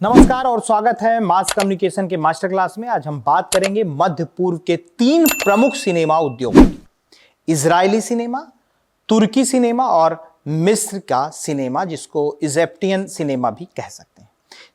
नमस्कार और स्वागत है मास कम्युनिकेशन के मास्टर क्लास में। आज हम बात करेंगे मध्य पूर्व के 3 प्रमुख सिनेमा उद्योगों की। इजरायली सिनेमा, तुर्की सिनेमा और मिस्र का सिनेमा, जिसको इजिप्टियन सिनेमा भी कह सकते हैं।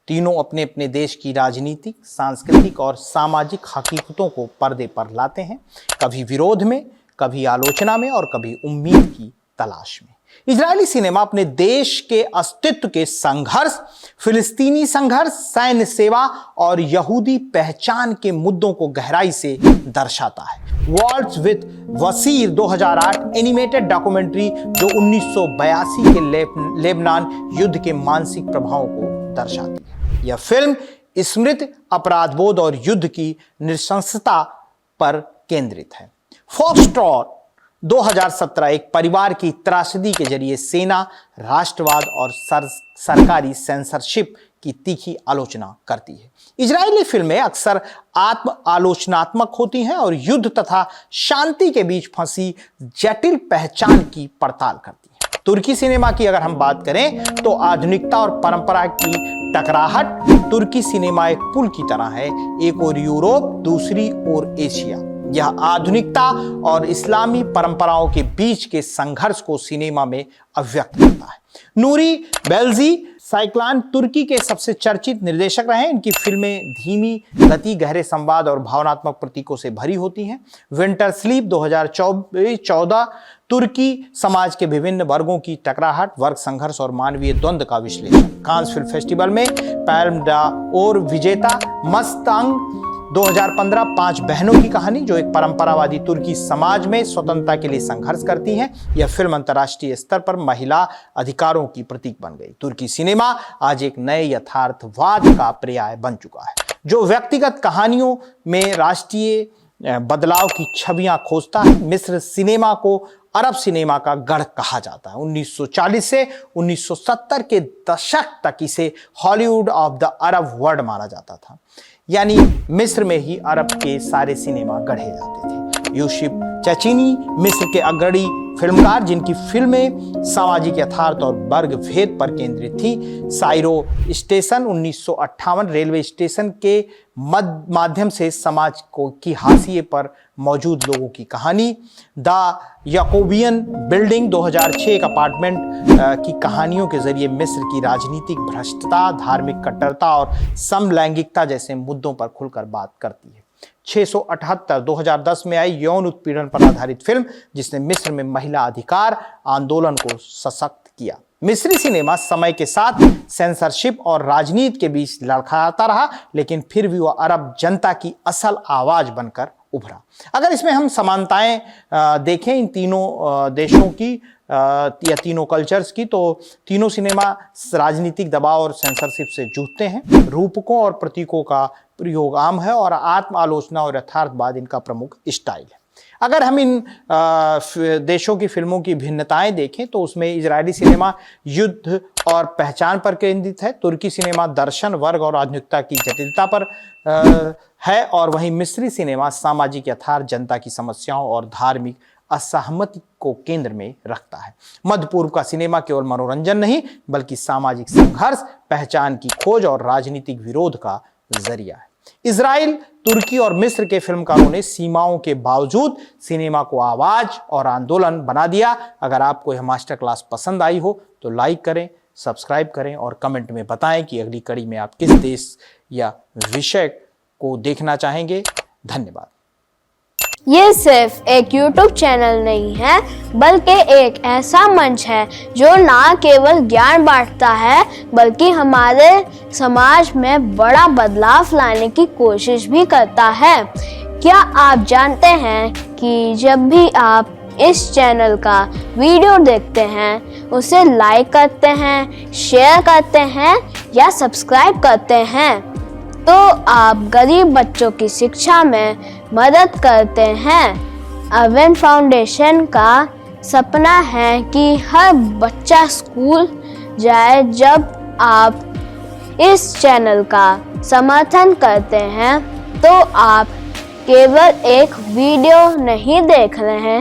तीनों अपने अपने देश की राजनीतिक, सांस्कृतिक और सामाजिक हकीकतों को पर्दे पर लाते हैं, कभी विरोध में, कभी आलोचना में और कभी उम्मीद की तलाश में। इजरायली सिनेमा अपने देश के अस्तित्व के संघर्ष, फिलिस्तीनी संघर्ष, सैन्य सेवा और यहूदी पहचान के मुद्दों को गहराई से दर्शाता है। Wars with Wasir 2008 animated documentary जो 1982 के लेबनान युद्ध के मानसिक प्रभावों को दर्शाती है। यह फिल्म स्मृति, अपराधबोध और युद्ध की नृशंसता पर केंद्रित है। फॉक्सट्रॉट 2017 एक परिवार की त्रासदी के जरिए सेना, राष्ट्रवाद और सरकारी सेंसरशिप की तीखी आलोचना करती है। इजरायली फिल्में अक्सर आत्म आलोचनात्मक होती हैं और युद्ध तथा शांति के बीच फंसी जटिल पहचान की पड़ताल करती हैं। तुर्की सिनेमा की अगर हम बात करें तो आधुनिकता और परंपरा की टकराहट। तुर्की सिनेमा एक पुल की तरह है, एक ओर यूरोप, दूसरी ओर एशिया। यह आधुनिकता और इस्लामी परंपराओं के बीच के संघर्ष को सिनेमा में अभिव्यक्त करता है। नूरी बेल्जी साइक्लान तुर्की के सबसे चर्चित निर्देशक रहे। इनकी फिल्में धीमी गति, गहरे संवाद और भावनात्मक प्रतीकों से भरी होती हैं। विंटर स्लीप 2014 तुर्की समाज के विभिन्न वर्गों की टकराहट, वर्ग संघर्ष और मानवीय द्वंद्व का विश्लेषण। कांस फिल्म फेस्टिवल में पैल्म ड'ओर विजेता मस्तांग 2015 5 बहनों की कहानी, जो एक परंपरावादी तुर्की समाज में स्वतंत्रता के लिए संघर्ष करती हैं। यह फिल्म अंतर्राष्ट्रीय स्तर पर महिला अधिकारों की प्रतीक बन गई। तुर्की सिनेमा आज एक नए यथार्थवाद का पर्याय बन चुका है, जो व्यक्तिगत कहानियों में राष्ट्रीय बदलाव की छवियां खोजता है। मिस्र सिनेमा को अरब सिनेमा का गढ़ कहा जाता है। 1940 से 1970 के दशक तक इसे Hollywood of the Arab world माना जाता था, यानी मिस्र में ही अरब के सारे सिनेमा गढ़े जाते थे। यूसुफ चचीनी मिस्र के अग्रणी फिल्मकार, जिनकी फिल्में सामाजिक यथार्थ और वर्ग भेद पर केंद्रित थी। साइरो स्टेशन 1958 रेलवे स्टेशन के माध्यम से समाज को की हाशिए पर मौजूद लोगों की कहानी। द याकोबियन बिल्डिंग 2006 एक अपार्टमेंट की कहानियों के जरिए मिस्र की राजनीतिक भ्रष्टता, धार्मिक कट्टरता और समलैंगिकता जैसे मुद्दों पर खुलकर बात करती है। 678 2010 में आई यौन उत्पीड़न पर आधारित फिल्म, जिसने मिस्र में महिला अधिकार आंदोलन को सशक्त किया। मिस्री सिनेमा समय के साथ सेंसरशिप और राजनीति के बीच लड़खड़ाता रहा, लेकिन फिर भी वह अरब जनता की असल आवाज बनकर उभरा। अगर इसमें हम समानताएं देखें इन तीनों देशों की या तीनों कल्चर्स की, तो तीनों सिनेमा राजनीतिक दबाव और सेंसरशिप से जूझते हैं। रूपकों और प्रतीकों का प्रयोग आम है और आत्म आलोचना और यथार्थवाद इनका प्रमुख स्टाइल है। अगर हम इन देशों की फिल्मों की भिन्नताएं देखें तो उसमें इजरायली सिनेमा युद्ध और पहचान पर केंद्रित है। तुर्की सिनेमा दर्शन, वर्ग और आधुनिकता की जटिलता पर है, और वहीं मिस्री सिनेमा सामाजिक यथार्थ, जनता की समस्याओं और धार्मिक असहमति को केंद्र में रखता है। मध्य पूर्व का सिनेमा केवल मनोरंजन नहीं, बल्कि सामाजिक संघर्ष, पहचान की खोज और राजनीतिक विरोध का जरिया है। इजराइल, तुर्की और मिस्र के फिल्मकारों ने सीमाओं के बावजूद सिनेमा को आवाज और आंदोलन बना दिया। अगर आपको यह मास्टर क्लास पसंद आई हो तो लाइक करें, सब्सक्राइब करें और कमेंट में बताएं कि अगली कड़ी में आप किस देश या विषय को देखना चाहेंगे। धन्यवाद। ये सिर्फ एक YouTube चैनल नहीं है, बल्कि एक ऐसा मंच है जो ना केवल ज्ञान बांटता है, बल्कि हमारे समाज में बड़ा बदलाव लाने की कोशिश भी करता है। क्या आप जानते हैं कि जब भी आप इस चैनल का वीडियो देखते हैं, उसे लाइक करते हैं, शेयर करते हैं या सब्सक्राइब करते हैं, तो आप गरीब बच्चों की शिक्षा में मदद करते हैं। अवेन फाउंडेशन का सपना है कि हर बच्चा स्कूल जाए। जब आप इस चैनल का समर्थन करते हैं तो आप केवल एक वीडियो नहीं देख रहे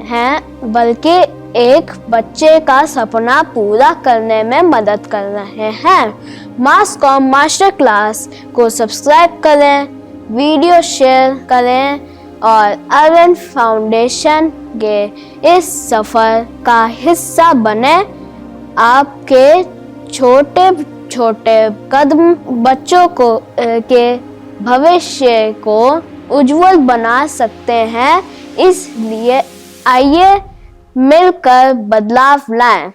हैं, बल्कि एक बच्चे का सपना पूरा करने में मदद कर रहे हैं। मास कॉम मास्टर क्लास को सब्सक्राइब करें, वीडियो शेयर करें और अरविंद फाउंडेशन के इस सफ़र का हिस्सा बने। आपके छोटे छोटे कदम बच्चों को के भविष्य को उज्जवल बना सकते हैं। इसलिए आइए मिलकर बदलाव लाएं।